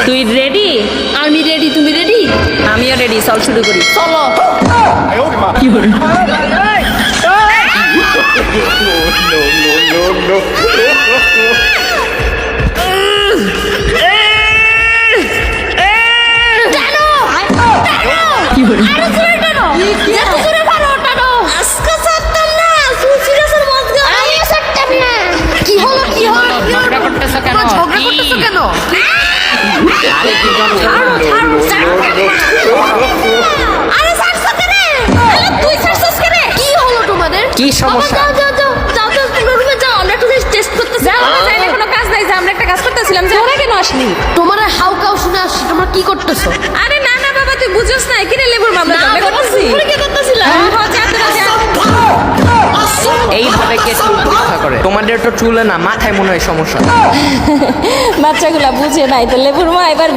তুই রেডি? আমি রেডি, তুমি রেডি? আমিও রেডি, চল শুরু করি। চলো। কি বল? কি বল? কি হলো কি হলো? ঝগড়া করতেছ কেন? ঝগড়া করতেছো কেন? আরে কি করছো? আরে ছাড়ছো কেন? আরে তুই ছাড়ছস কেন? কি হলো তোমাদের? কি সমস্যা? যাও যাও যাও যাও যাও তোমরা রুমে যাও, আমরা একটু টেস্ট করতেছি। যাই না, কোনো কাজ নাই, যে আমরা একটা কাজ করতেছিলাম। যে ওরা কেন আসলি? তোমার হাউকাও শুনে আসছি, তোমরা কি করতেছো? আরে না না বাবা, তুই বুঝছ না, কিরে লেবুর মামলা না, করবে করতেছি। তোমরা কি করতেছিলা? যা তোরা যা। এইভাবে কে চুল পরীক্ষা করে? তোমাদের তো চুলে না, মাথায় মনে হয় সমস্যা। বাচ্চাগুলা বুঝে নাই তো লেবুর মা এবার